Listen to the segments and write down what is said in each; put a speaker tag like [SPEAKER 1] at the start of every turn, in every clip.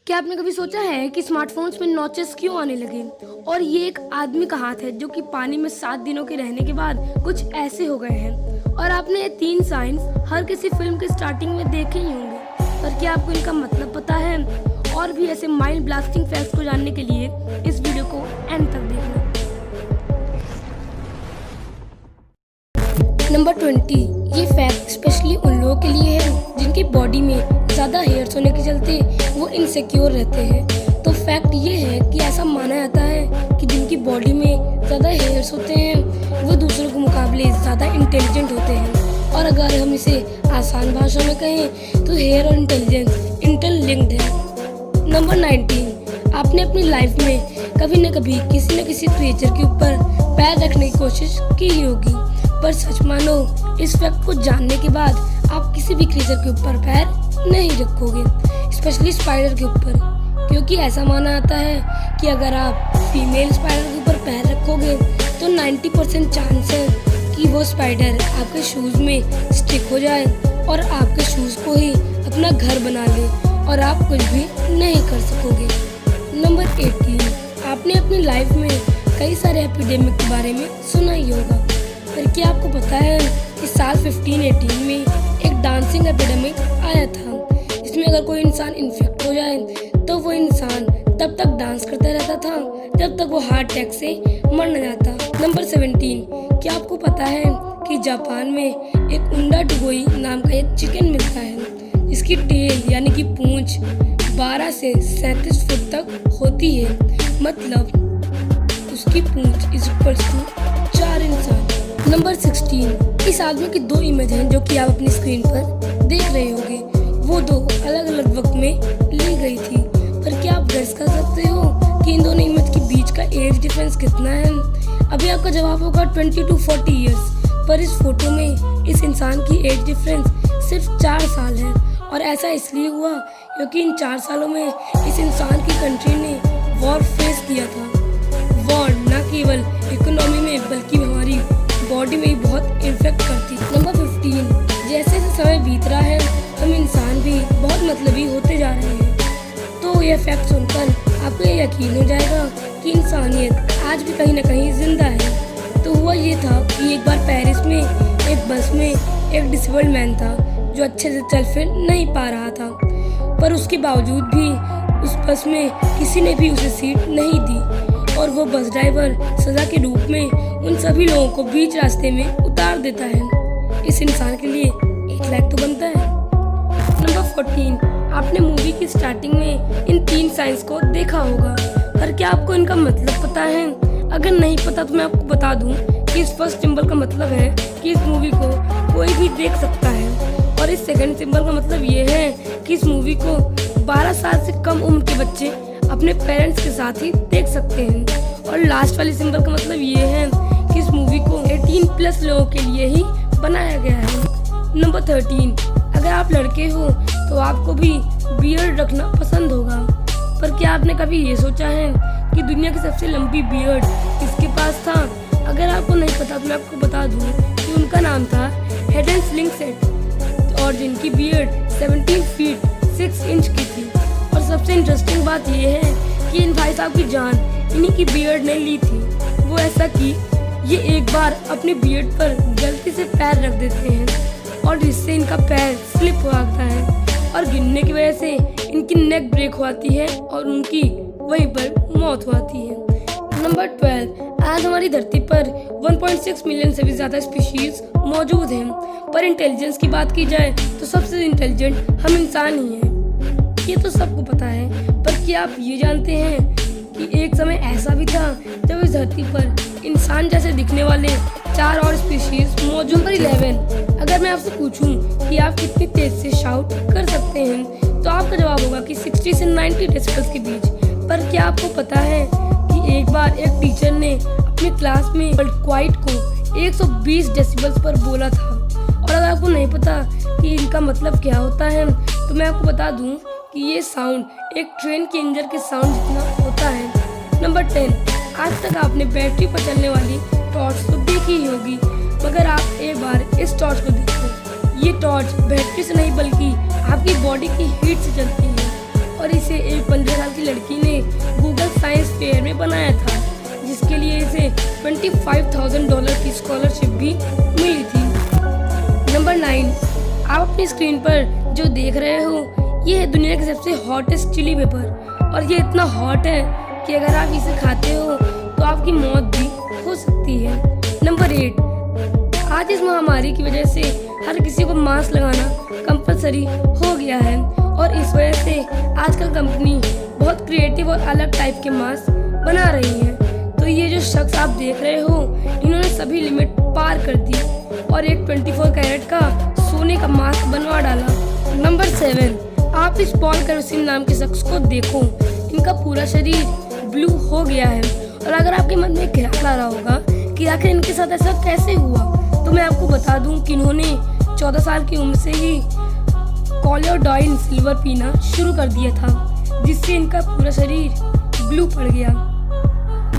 [SPEAKER 1] क्या आपने कभी सोचा है कि स्मार्टफोन्स में नॉचेस क्यों आने लगे? और ये एक आदमी का हाथ है जो कि पानी में 7 दिनों के रहने के बाद कुछ ऐसे हो गए हैं। और आपने ये 3 साइंस हर किसी फिल्म के स्टार्टिंग में देखे ही होंगे। पर क्या आपको इनका मतलब पता है? और भी ऐसे माइंड ब्लास्टिंग फैक्ट्स को जानने के लिए इस वीडियो को एंड तक देखना। नंबर 20, ये फैक्ट स्पेशली उन लोगों के लिए है जिनकी बॉडी में ज़्यादा हेयर्स होने के चलते वो इनसिक्योर रहते हैं। तो फैक्ट ये है कि ऐसा माना जाता है कि जिनकी बॉडी में ज़्यादा हेयर्स होते हैं वो दूसरों के मुकाबले ज़्यादा इंटेलिजेंट होते हैं। और अगर हम इसे आसान भाषा में कहें तो हेयर और इंटेलिजेंस इंटरलिंक्ड है। नंबर 19, आपने अपनी लाइफ में कभी न कभी किसी न किसी क्रिएचर के ऊपर पैर रखने की कोशिश की ही होगी। पर सच मानो, इस फैक्ट को जानने के बाद आप किसी भी क्रिएचर के ऊपर पैर नहीं रखोगे, स्पेशली स्पाइडर के ऊपर। क्योंकि ऐसा माना जाता है कि अगर आप फीमेल स्पाइडर के ऊपर पैर रखोगे तो 90% चांस है कि वो स्पाइडर आपके शूज़ में स्टिक हो जाए और आपके शूज़ को ही अपना घर बना ले और आप कुछ भी नहीं कर सकोगे। नंबर 18, आपने अपनी लाइफ में कई सारे एपिडेमिक के बारे में सुना ही होगा। पर क्या आपको पता है कि साल 1518 में एक डांसिंग एपिडेमिक आया था, जिसमें अगर कोई इंसान इन्फेक्ट हो जाए तो वो इंसान तब तक डांस करता रहता था जब तक वो हार्ट अटैक से मर न जाता। नंबर 17, क्या आपको पता है कि जापान में एक उंडा डुगोई नाम का एक चिकन मिलता है जिसकी टेल यानी कि पूंछ 12 से 37 फुट तक होती है। मतलब उसकी पूंछ इज इक्वल टू 4 इंसान। नंबर 16, इस आदमी की 2 इमेज हैं जो कि आप अपनी स्क्रीन पर देख रहे होंगे। वो 2 अलग अलग वक्त में ली गई थी। पर क्या आप गेस कर सकते हो कि इन दोनों इमेज के बीच का एज डिफरेंस कितना है? अभी आपका जवाब होगा 20 to 40 ईयर्स। पर इस फोटो में इस इंसान की एज डिफरेंस सिर्फ 4 साल है। और ऐसा इसलिए हुआ क्योंकि इन 4 सालों में इस इंसान की कंट्री ने वॉर फेस किया था। वॉर न केवल इकोनॉमी में बल्कि हमारी बॉडी में भी बहुत इन्फेक्ट करती। नंबर 15, जैसे जैसे समय बीत रहा है हम इंसान भी बहुत मतलबी होते जा रहे हैं। तो यह फैक्ट सुनकर आपको ये यकीन हो जाएगा कि इंसानियत आज भी कहीं न कहीं जिंदा है। तो हुआ ये था कि एक बार पेरिस में एक बस में एक डिसेबल्ड मैन था जो अच्छे से चल फिर नहीं पा रहा था। पर उसके बावजूद भी उस बस में किसी ने भी उसे सीट नहीं दी और वो बस ड्राइवर सजा के रूप में उन सभी लोगों को बीच रास्ते में उतार देता है। इस इंसान के लिए 1 लाख तो बनता है। नंबर 14, आपने मूवी की स्टार्टिंग में इन 3 साइंस को देखा होगा। पर क्या आपको इनका मतलब पता है? अगर नहीं पता तो मैं आपको बता दूं कि इस फर्स्ट सिंबल का मतलब है कि इस मूवी को कोई भी देख सकता है। और इस सेकंड सिंबल का मतलब ये है कि इस मूवी को 12 साल से कम उम्र के बच्चे अपने पेरेंट्स के साथ ही देख सकते हैं। और लास्ट वाली सिंबल का मतलब ये है कि इस मूवी को 18+ लोगों के लिए ही बनाया गया है। नंबर 13, अगर आप लड़के हो तो आपको भी बियर्ड रखना पसंद होगा। पर क्या आपने कभी ये सोचा है कि दुनिया की सबसे लंबी बियर्ड किसके पास था? अगर आपको नहीं पता तो मैं आपको बता दूं कि उनका नाम था हेडेन स्लिंगसेट और जिनकी बियर्ड 17 फीट 6 इंच की थी। और सबसे इंटरेस्टिंग बात यह है कि इन भाई साहब की जान इन्हीं की बियर्ड ने ली थी। वो ऐसा कि ये एक बार अपनी बियर्ड पर गलती से पैर रख देते हैं और जिससे इनका पैर स्लिप हो जाता है और गिरने की वजह से इनकी नेक ब्रेक होती है और उनकी वहीं पर मौत होती है। नंबर 12, आज हमारी धरती पर 1.6 मिलियन से भी ज़्यादा स्पीशीज मौजूद हैं। पर इंटेलिजेंस की बात की जाए तो सबसे इंटेलिजेंट हम इंसान ही हैं। ये तो सबको पता है। पर क्या आप ये जानते हैं कि एक समय ऐसा भी था जब इस धरती पर इंसान जैसे दिखने वाले 4 और स्पीशीज मौजूद। नंबर 11, अगर मैं आपसे पूछूं कि आप कितनी तेज से शाउट कर सकते हैं तो आपका जवाब होगा कि 60 से 90 डेसिबल्स के बीच। पर क्या आपको पता है कि एक बार एक टीचर ने अपनी क्लास में क्वाइट को 120 डेसिबल्स पर बोला था। और अगर आपको नहीं पता कि इनका मतलब क्या होता है तो मैं आपको बता दूं कि ये साउंड एक ट्रेन के इंजन के साउंड जितना होता है। नंबर 10, आज तक आपने बैटरी पर चलने वाली टॉर्च तो देखी ही होगी, मगर आप एक बार इस टॉर्च को देखो। ये टॉर्च बैटरी से नहीं बल्कि आपकी बॉडी की हीट से चलती है और इसे एक 15 साल की लड़की ने गूगल साइंस फेयर में बनाया था, जिसके लिए इसे $25,000 की स्कॉलरशिप भी मिली थी। नंबर 9, आप अपनी स्क्रीन पर जो देख रहे हो ये है दुनिया के सबसे हॉटेस्ट चिली पेपर, और ये इतना हॉट है कि अगर आप इसे खाते हो तो आपकी मौत भी हो सकती है। नंबर 8, आज इस महामारी की वजह से हर किसी को मास्क लगाना कंपलसरी हो गया है, और इस वजह से आजकल कंपनी बहुत क्रिएटिव और अलग टाइप के मास्क बना रही है। तो ये जो शख्स आप देख रहे हो, इन्होंने सभी लिमिट पार कर दी और एक 24 कैरेट का सोने का मास्क बनवा डाला। नंबर 7, आप इस पॉल कैरोसिन नाम के शख्स को देखो, इनका पूरा शरीर ब्लू हो गया है। और अगर आपके मन में ख्याल आ रहा होगा कि आखिर इनके साथ ऐसा कैसे हुआ, तो मैं आपको बता दूं कि इन्होंने 14 साल की उम्र से ही कोलोडाइन सिल्वर पीना शुरू कर दिया था, जिससे इनका पूरा शरीर ब्लू पड़ गया।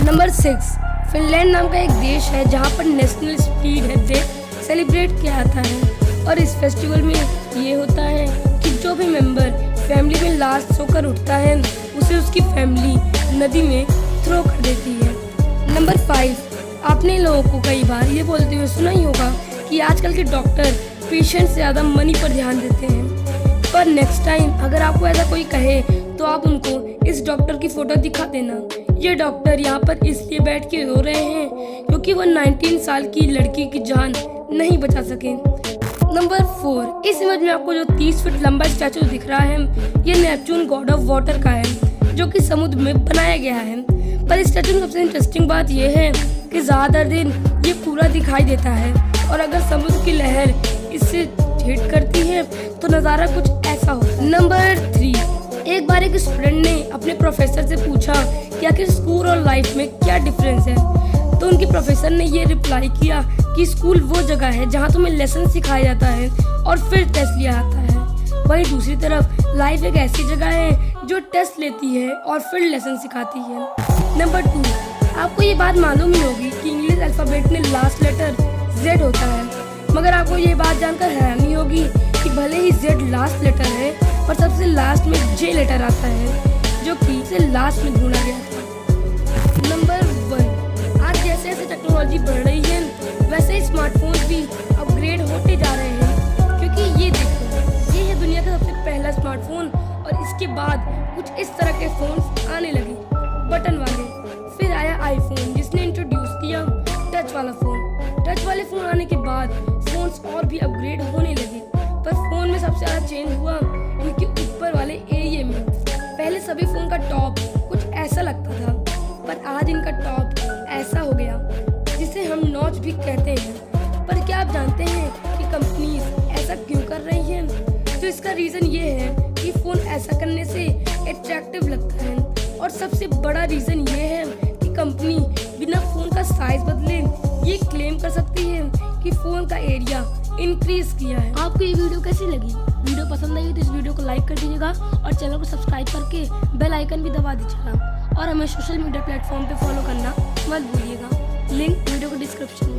[SPEAKER 1] नंबर 6, फिनलैंड नाम का एक देश है जहाँ पर नेशनल स्पीड डे सेलिब्रेट किया जाता है, और इस फेस्टिवल में ये होता है कि जो भी मेंबर फैमिली में लास्ट सोकर उठता है उसे उसकी फैमिली नदी में थ्रो कर देती है। नंबर 5, आपने लोगों को कई बार ये बोलते हुए सुना ही होगा कि आजकल के डॉक्टर पेशेंट से ज़्यादा मनी पर ध्यान देते हैं, पर नेक्स्ट टाइम अगर आपको ऐसा कोई कहे तो आप उनको इस डॉक्टर की फोटो दिखा देना। ये डॉक्टर यहाँ पर इसलिए बैठ के रो रहे हैं क्योंकि वो 19 साल की लड़की की जान नहीं बचा सके। नंबर 4, इस इमेज में आपको जो 30 फीट लंबा स्टैचू दिख रहा है, ये नेपच्यून गॉड ऑफ वाटर का है, जो कि समुद्र में बनाया गया है। पर इस स्टैचू में सबसे इंटरेस्टिंग बात यह है कि ज़्यादातर दिन ये पूरा दिखाई देता है, और अगर समुद्र की लहर इससे हिट करती है तो नज़ारा कुछ ऐसा हो। नंबर 3, एक बार एक स्टूडेंट ने अपने प्रोफेसर से पूछा कि आखिर स्कूल और लाइफ में क्या डिफरेंस है, तो उनके प्रोफेसर ने ये रिप्लाई किया कि स्कूल वो जगह है जहाँ तुम्हें लेसन सिखाया जाता है और फिर टेस्ट लिया जाता है, वहीं दूसरी तरफ लाइफ एक ऐसी जगह है जो टेस्ट लेती है और फिर लेसन सिखाती है। नंबर 2, आपको ये बात मालूम ही होगी कि इंग्लिश अल्फाबेट में लास्ट लेटर Z होता है, मगर आपको ये बात जानकर हैरानी होगी कि भले ही Z लास्ट लेटर है, पर सबसे लास्ट में J लेटर आता है, जो कि से लास्ट में ढूंढा गया था। नंबर 1, आज जैसे जैसे टेक्नोलॉजी बढ़ रही है वैसे ही स्मार्टफोन भी अपग्रेड होते जा रहे हैं, क्योंकि ये देखो, ये है दुनिया का सबसे पहला स्मार्टफोन, और इसके बाद कुछ इस तरह के फोन्स आने लगे बटन वाले। फिर आया आईफोन जिसने इंट्रोड्यूस किया टच वाला फोन। टच वाले फोन आने के बाद फोन्स और भी अपग्रेड होने लगे, पर फोन में सबसे ज़्यादा चेंज हुआ इनके ऊपर वाले एरिया में। पहले सभी फोन का टॉप कुछ ऐसा लगता था, पर आज इनका टॉप ऐसा हो गया जिसे हम नॉच भी कहते हैं। पर क्या आप जानते हैं कि कंपनीज ऐसा क्यों कर रही हैं? तो इसका रीज़न ये है कि फ़ोन ऐसा करने से अट्रैक्टिव लगता है, और सबसे बड़ा रीज़न ये है कि कंपनी बिना फ़ोन का साइज बदले ये क्लेम कर सकती है कि फ़ोन का एरिया इंक्रीज किया है। आपको ये वीडियो कैसी लगी? वीडियो पसंद आई तो इस वीडियो को लाइक कर दीजिएगा और चैनल को सब्सक्राइब करके बेल आइकन भी दबा दीजिएगा, और हमें सोशल मीडिया प्लेटफॉर्म पे फॉलो करना मत भूलिएगा। लिंक वीडियो को डिस्क्रिप्शन